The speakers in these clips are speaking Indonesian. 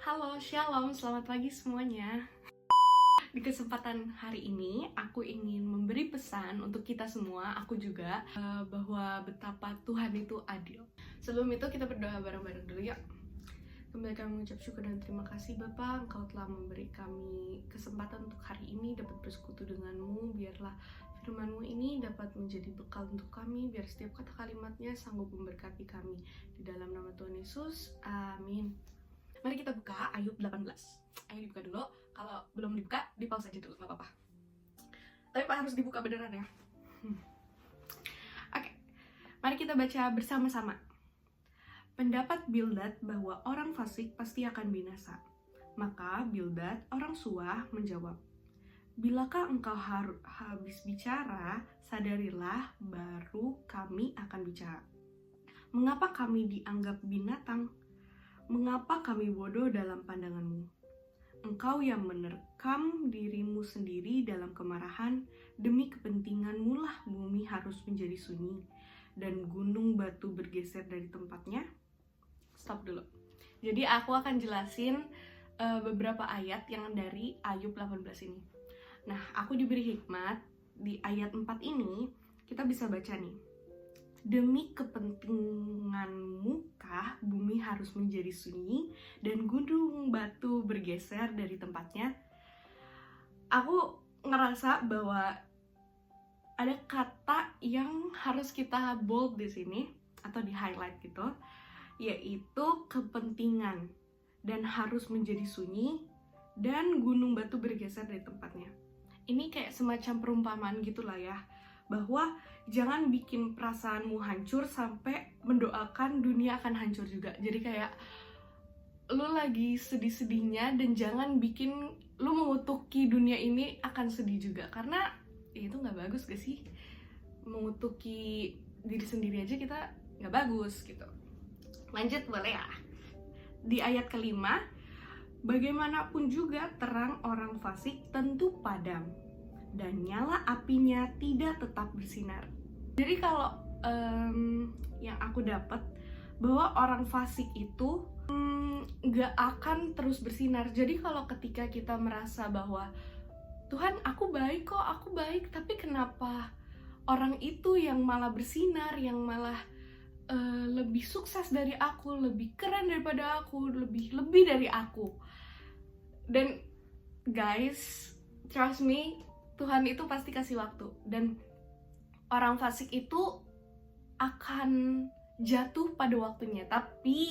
Halo, shalom, selamat pagi semuanya. Di kesempatan hari ini, aku ingin memberi pesan untuk kita semua, aku juga, bahwa betapa Tuhan itu adil. Sebelum itu kita berdoa bareng-bareng dulu yuk. Kembali kami mengucap syukur dan terima kasih Bapa, Engkau telah memberi kami kesempatan untuk hari ini dapat bersekutu denganmu. Biarlah firman-Mu ini dapat menjadi bekal untuk kami, biar setiap kata kalimatnya sanggup memberkati kami. Di dalam nama Tuhan Yesus, amin. Mari kita buka Ayub 18. Ayo dibuka dulu. Kalau belum dibuka, di pause aja dulu, gak apa-apa. Tapi harus dibuka beneran ya. Oke, mari kita baca bersama-sama. Pendapat Bildad bahwa orang fasik pasti akan binasa. Maka Bildad, orang Suah, menjawab, "Bilakah engkau habis bicara, sadarilah baru kami akan bicara. Mengapa kami dianggap binatang? Mengapa kami bodoh dalam pandanganmu? Engkau yang menerkam dirimu sendiri dalam kemarahan, demi kepentinganmu lah bumi harus menjadi sunyi, dan gunung batu bergeser dari tempatnya." Stop dulu. Jadi aku akan jelasin beberapa ayat yang dari Ayub 18 ini. Nah, aku diberi hikmat, di ayat 4 ini, kita bisa baca nih. Demi kepentinganmu kah bumi harus menjadi sunyi dan gunung batu bergeser dari tempatnya? Aku ngerasa bahwa ada kata yang harus kita bold di sini atau di highlight gitu, yaitu kepentingan, dan harus menjadi sunyi dan gunung batu bergeser dari tempatnya. Ini kayak semacam perumpamaan gitulah ya, bahwa jangan bikin perasaanmu hancur sampai mendoakan dunia akan hancur juga. Jadi kayak lu lagi sedih-sedihnya dan jangan bikin lu mengutuki dunia ini akan sedih juga, karena ya itu nggak bagus gak sih? Mengutuki diri sendiri aja kita nggak bagus gitu. Lanjut boleh ya? Di ayat kelima, bagaimanapun juga terang orang fasik tentu padam, dan nyala apinya tidak tetap bersinar. Jadi kalau yang aku dapat, bahwa orang fasik itu gak akan terus bersinar. Jadi kalau ketika kita merasa bahwa Tuhan, aku baik kok, aku baik, tapi kenapa orang itu yang malah bersinar, yang malah lebih sukses dari aku, lebih keren daripada aku, lebih dari aku. Dan guys, trust me, Tuhan itu pasti kasih waktu, dan orang fasik itu akan jatuh pada waktunya. Tapi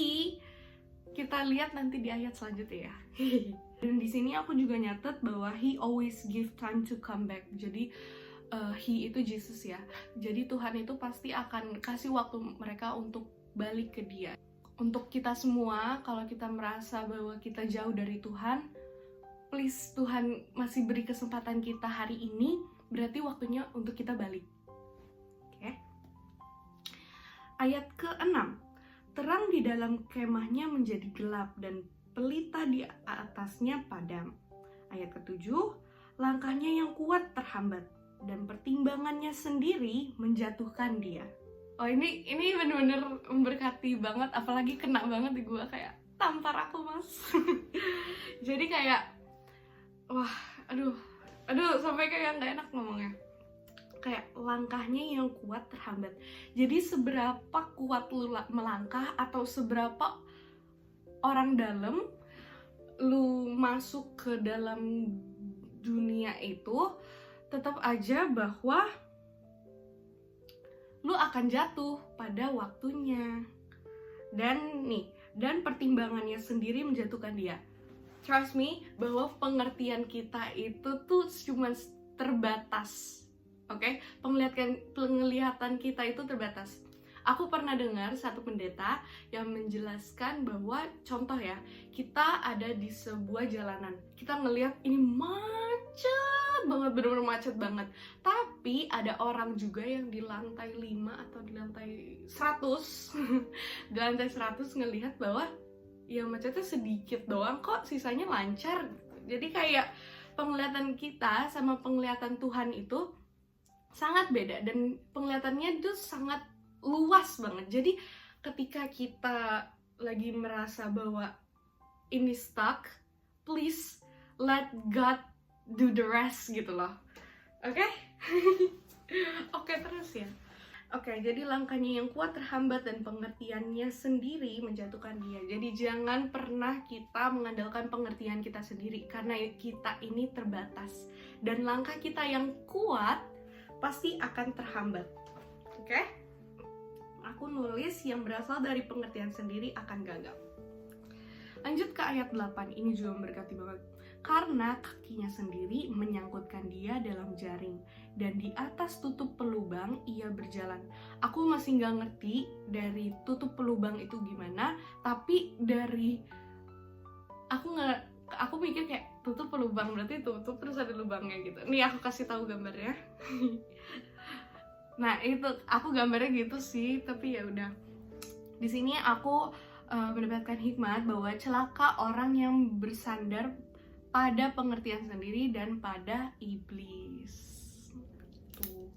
kita lihat nanti di ayat selanjutnya ya. Dan di sini aku juga nyatet bahwa he always give time to come back. Jadi he itu Jesus ya. Jadi Tuhan itu pasti akan kasih waktu mereka untuk balik ke Dia. Untuk kita semua, kalau kita merasa bahwa kita jauh dari Tuhan, please, Tuhan masih beri kesempatan kita hari ini, berarti waktunya untuk kita balik. Oke. Ayat ke-6. Terang di dalam kemahnya menjadi gelap dan pelita di atasnya padam. Ayat ke-7. Langkahnya yang kuat terhambat dan pertimbangannya sendiri menjatuhkan dia. Oh, ini bener-bener memberkati banget, apalagi kena banget di gue, kayak tampar aku mas. Jadi kayak wah, aduh, sampai kayak nggak enak ngomongnya. Kayak langkahnya yang kuat terhambat. Jadi seberapa kuat lu melangkah, atau seberapa orang dalam lu masuk ke dalam dunia itu, tetap aja bahwa lu akan jatuh pada waktunya. Dan pertimbangannya sendiri menjatuhkan dia. Trust me, bahwa pengertian kita itu tuh cuma terbatas. Oke? Penglihatan kita itu terbatas. Aku pernah dengar satu pendeta yang menjelaskan bahwa, contoh ya, kita ada di sebuah jalanan, kita ngelihat ini macet banget, bener-bener macet banget, tapi ada orang juga yang di lantai 5 atau di lantai 100 di lantai 100 ngelihat bahwa ya macetnya sedikit doang kok, sisanya lancar. Jadi kayak penglihatan kita sama penglihatan Tuhan itu sangat beda, dan penglihatannya itu sangat luas banget. Jadi ketika kita lagi merasa bahwa ini stuck, please let God do the rest gitu loh. Oke? Oke, terus ya. Oke, jadi langkahnya yang kuat terhambat dan pengertiannya sendiri menjatuhkan dia. Jadi jangan pernah kita mengandalkan pengertian kita sendiri, karena kita ini terbatas. Dan langkah kita yang kuat pasti akan terhambat. Oke? Aku nulis yang berasal dari pengertian sendiri akan gagal. Lanjut ke ayat 8, ini juga memberkati banget. Karena kakinya sendiri menyangkutkan dia dalam jaring, dan di atas tutup pelubang ia berjalan. Aku masih nggak ngerti dari tutup pelubang itu gimana, tapi dari aku mikir kayak tutup pelubang berarti tutup terus ada lubangnya gitu. Nih aku kasih tahu gambarnya. Nah itu aku gambarnya gitu sih, tapi ya udah. Di sini aku mendapatkan hikmat bahwa celaka orang yang bersandar pada pengertian sendiri dan pada iblis. Tuh.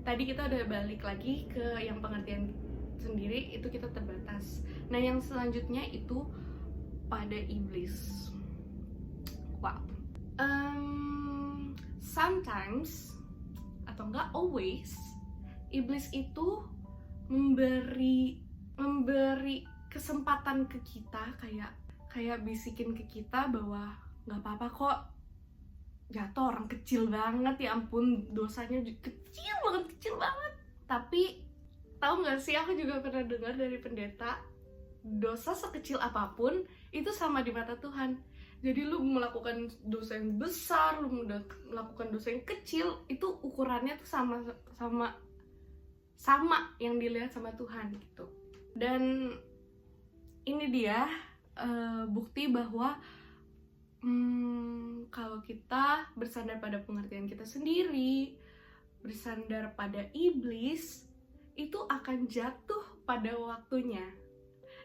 Tadi kita udah balik lagi ke yang pengertian sendiri, itu kita terbatas. Nah yang selanjutnya itu pada iblis. Wow. Sometimes atau enggak always, iblis itu memberi kesempatan ke kita, kayak bisikin ke kita bahwa nggak apa-apa kok, jatuh orang kecil banget, ya ampun dosanya kecil banget. Tapi tahu nggak sih, aku juga pernah dengar dari pendeta, dosa sekecil apapun itu sama di mata Tuhan. Jadi lu melakukan dosa yang besar, lu melakukan dosa yang kecil, itu ukurannya tuh sama yang dilihat sama Tuhan gitu. Dan ini dia bukti bahwa kalau kita bersandar pada pengertian kita sendiri, bersandar pada iblis, itu akan jatuh pada waktunya.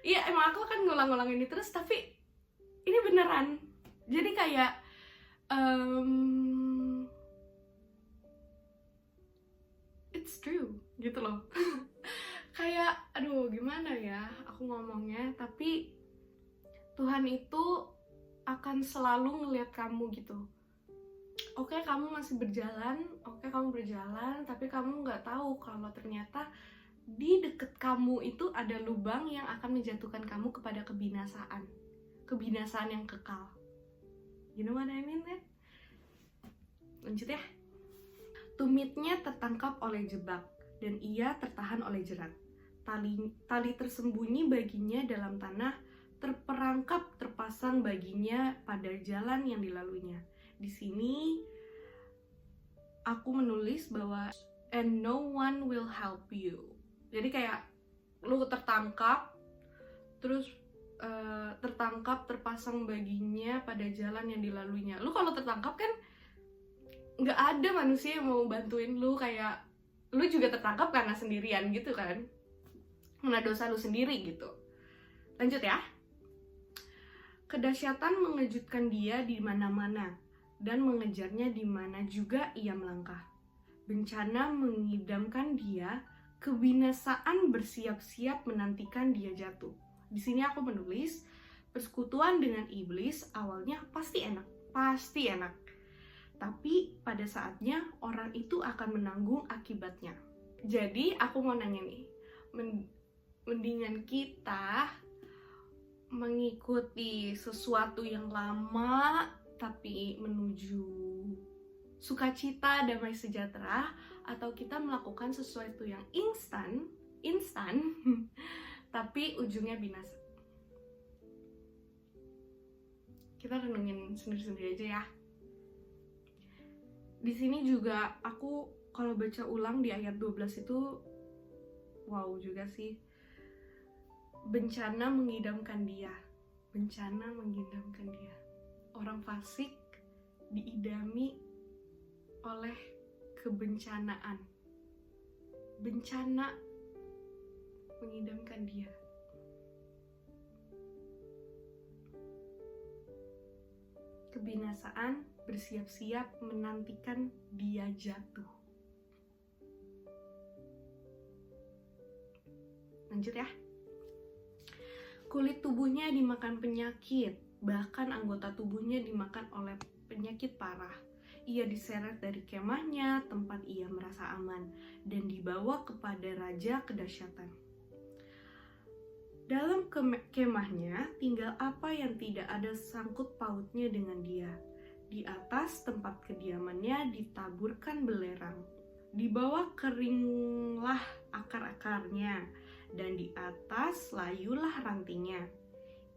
Iya, emang aku akan ngulang-ngulang ini terus, tapi ini beneran. Jadi kayak it's true gitu loh. Kayak aduh gimana ya aku ngomongnya, tapi Tuhan itu akan selalu ngelihat kamu gitu. Oke, kamu masih berjalan, tapi kamu nggak tahu kalau ternyata di deket kamu itu ada lubang yang akan menjatuhkan kamu kepada kebinasaan yang kekal. You know what I mean, kan? Lanjut ya. Tumitnya tertangkap oleh jebak, dan ia tertahan oleh jerat. Tali tersembunyi baginya dalam tanah, terperangkap terpasang baginya pada jalan yang dilaluinya. Di sini aku menulis bahwa and no one will help you. Jadi kayak lu tertangkap, terus terpasang baginya pada jalan yang dilaluinya. Lu kalau tertangkap kan nggak ada manusia yang mau bantuin lu, kayak lu juga tertangkap karena sendirian gitu kan, karena dosa lu sendiri gitu. Lanjut ya. Kedahsyatan mengejutkan dia di mana-mana dan mengejarnya di mana juga ia melangkah. Bencana mengidamkan dia, kebinasaan bersiap-siap menantikan dia jatuh. Di sini aku menulis, persekutuan dengan iblis awalnya pasti enak. Tapi pada saatnya orang itu akan menanggung akibatnya. Jadi aku mau nanya nih, mendingan kita mengikuti sesuatu yang lama tapi menuju sukacita, damai sejahtera, atau kita melakukan sesuatu yang instan tapi ujungnya binasa? Kita renungin sendiri-sendiri aja ya. Di sini juga aku kalau baca ulang di ayat 12 itu wow juga sih. Bencana mengidamkan dia. Orang fasik diidami oleh kebencanaan. Bencana mengidamkan dia. Kebinasaan bersiap-siap menantikan dia jatuh. Lanjut ya. Kulit tubuhnya dimakan penyakit, bahkan anggota tubuhnya dimakan oleh penyakit parah. Ia diseret dari kemahnya, tempat ia merasa aman, dan dibawa kepada raja kedahsyatan. Dalam kemahnya tinggal apa yang tidak ada sangkut pautnya dengan dia. Di atas tempat kediamannya ditaburkan belerang. Di bawah keringlah akar-akarnya, dan di atas layulah rantingnya.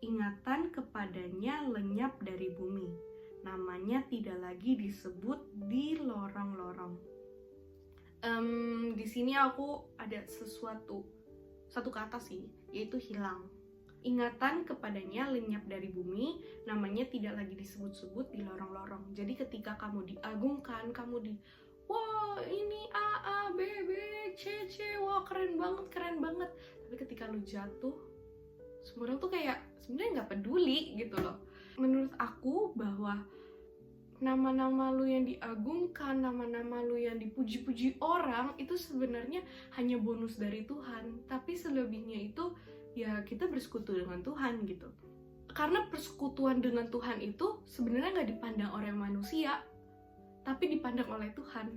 Ingatan kepadanya lenyap dari bumi. Namanya tidak lagi disebut di lorong-lorong. Di sini aku ada satu kata sih, yaitu hilang. Ingatan kepadanya lenyap dari bumi, namanya tidak lagi disebut-sebut di lorong-lorong. Jadi ketika kamu diagungkan, wah ini A, B, B, C, wah keren banget. Tapi ketika lu jatuh, semua orang tuh kayak sebenarnya nggak peduli gitu loh. Menurut aku bahwa nama-nama lu yang diagungkan, nama-nama lu yang dipuji-puji orang, itu sebenarnya hanya bonus dari Tuhan. Tapi selebihnya itu ya kita bersekutu dengan Tuhan gitu. Karena persekutuan dengan Tuhan itu sebenarnya nggak dipandang oleh manusia, tapi dipandang oleh Tuhan.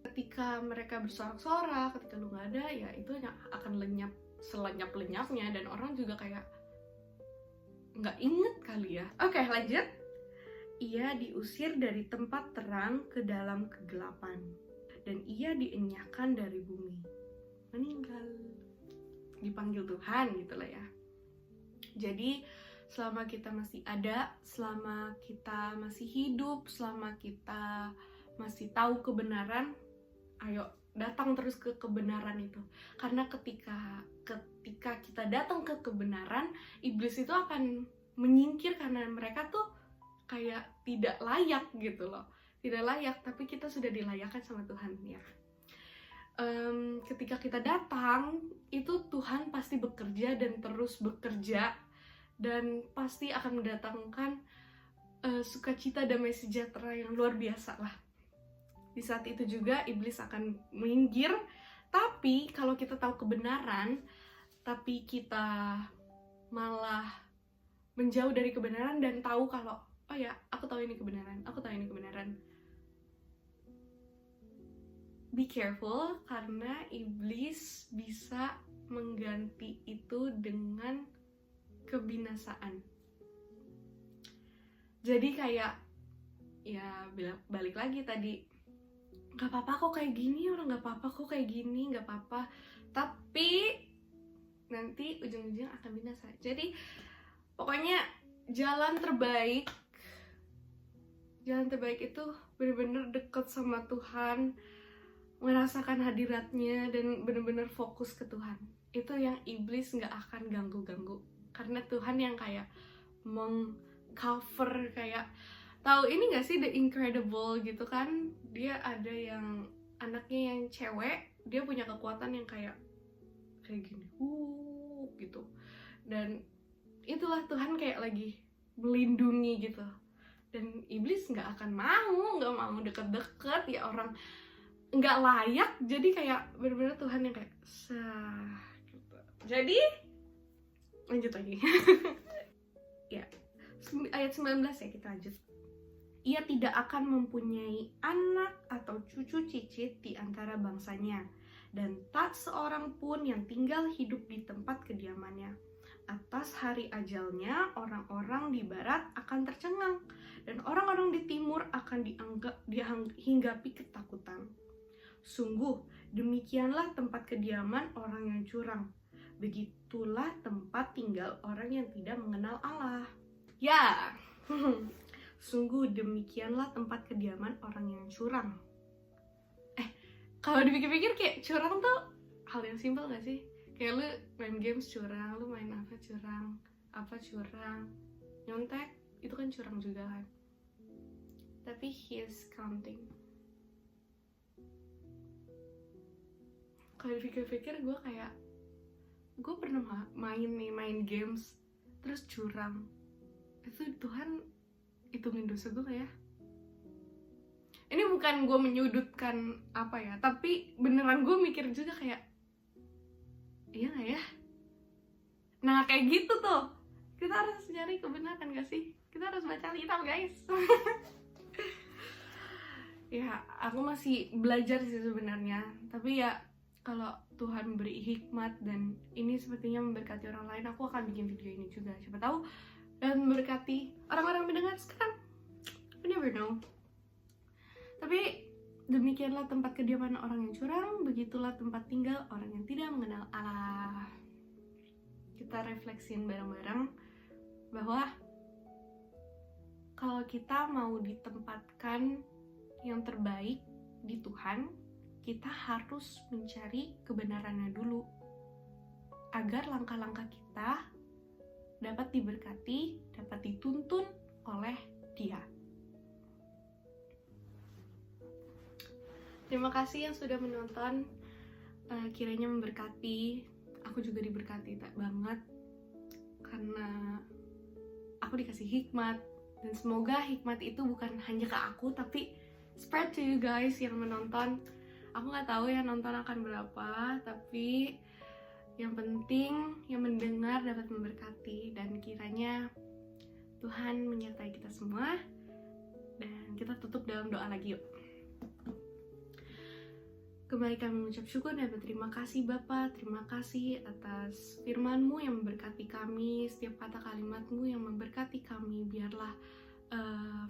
Ketika mereka bersorak-sorak, ketika lu nggak ada, ya itu akan lenyap selenyap-lenyapnya, dan orang juga kayak nggak inget kali ya. Oke, lanjut. Ia diusir dari tempat terang ke dalam kegelapan, dan ia dienyahkan dari bumi. Meninggal. Dipanggil Tuhan gitu lah ya. Jadi selama kita masih ada, selama kita masih hidup, selama kita masih tahu kebenaran, ayo datang terus ke kebenaran itu. Karena ketika kita datang ke kebenaran, iblis itu akan menyingkir karena mereka tuh kayak tidak layak gitu loh. Tidak layak, tapi kita sudah dilayakkan sama Tuhan ya. Ketika kita datang, itu Tuhan pasti bekerja dan terus bekerja, dan pasti akan mendatangkan sukacita, damai sejahtera yang luar biasa lah. Di saat itu juga iblis akan minggir. Tapi kalau kita tahu kebenaran, tapi kita malah menjauh dari kebenaran dan tahu kalau oh ya, aku tahu ini kebenaran, be careful, karena iblis bisa mengganti itu dengan kebinasaan. Jadi kayak ya balik lagi tadi, nggak apa-apa kok kayak gini, orang nggak apa-apa kok kayak gini, nggak apa-apa, tapi nanti ujung-ujung akan binasa. Jadi pokoknya jalan terbaik itu benar-benar dekat sama Tuhan, merasakan hadiratnya, dan benar-benar fokus ke Tuhan. Itu yang iblis nggak akan ganggu-ganggu, karena Tuhan yang kayak meng-cover. Kayak tahu ini nggak sih The Incredible gitu kan, dia ada yang anaknya yang cewek, dia punya kekuatan yang kayak gini gitu, dan itulah Tuhan kayak lagi melindungi gitu, dan iblis nggak mau deket-deket ya, orang nggak layak. Jadi kayak benar-benar Tuhan yang kayak sah gitu. Jadi lanjut lagi. Ya, ayat 19 ya, kita lanjut. Ia tidak akan mempunyai anak atau cucu cicit di antara bangsanya, dan tak seorang pun yang tinggal hidup di tempat kediamannya. Atas hari ajalnya, orang-orang di barat akan tercengang, dan orang-orang di timur akan dihinggapi ketakutan. Sungguh, demikianlah tempat kediaman orang yang curang. Begitulah tempat tinggal orang yang tidak mengenal Allah. Ya, sungguh demikianlah tempat kediaman orang yang curang. Kalau dipikir-pikir kayak curang tuh hal yang simpel gak sih? Kayak lu main games curang, lu main apa curang, nyontek, itu kan curang juga kan. Tapi he is counting. Kalau dipikir-pikir gue pernah main games terus curang. Itu Tuhan hitungin dosa gue gak ya? Ini bukan gue menyudutkan apa ya, tapi beneran gue mikir juga kayak iya gak ya? Nah kayak gitu tuh, kita harus nyari kebenaran gak sih? Kita harus baca Alkitab guys. Ya aku masih belajar sih sebenarnya, tapi ya kalau Tuhan beri hikmat dan ini sepertinya memberkati orang lain, aku akan bikin video ini juga, siapa tahu dan memberkati orang-orang mendengar sekarang. We never know. Tapi demikianlah tempat kediaman orang yang curang, begitulah tempat tinggal orang yang tidak mengenal Allah. Kita refleksiin bareng-bareng bahwa kalau kita mau ditempatkan yang terbaik di Tuhan, kita harus mencari kebenarannya dulu agar langkah-langkah kita dapat diberkati, dapat dituntun oleh Dia. Terima kasih yang sudah menonton, kiranya memberkati. Aku juga diberkati banget karena aku dikasih hikmat, dan semoga hikmat itu bukan hanya ke aku tapi spread to you guys yang menonton. Aku nggak tahu ya nonton akan berapa, tapi yang penting yang mendengar dapat memberkati, dan kiranya Tuhan menyertai kita semua. Dan kita tutup dalam doa lagi yuk. Kembali kami mengucap syukur dan berterima kasih Bapa, terima kasih atas firman-Mu yang memberkati kami, setiap kata kalimat-Mu yang memberkati kami. Biarlah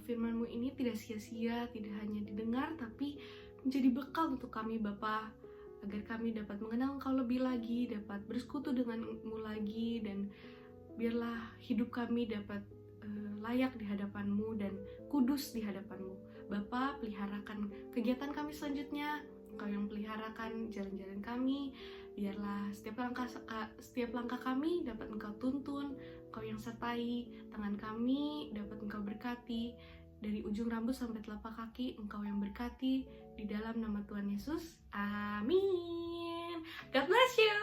firman-Mu ini tidak sia-sia, tidak hanya didengar, tapi menjadi bekal untuk kami Bapa, agar kami dapat mengenal Engkau lebih lagi, dapat bersekutu dengan-Mu lagi, dan biarlah hidup kami dapat layak di hadapan-Mu dan kudus di hadapan-Mu. Bapa, peliharakan kegiatan kami selanjutnya, Engkau yang peliharakan jalan-jalan kami, biarlah setiap langkah kami dapat Engkau tuntun, Engkau yang sertai tangan kami, dapat Engkau berkati dari ujung rambut sampai telapak kaki, Engkau yang berkati di dalam nama Tuhan Yesus. Amin. God bless you.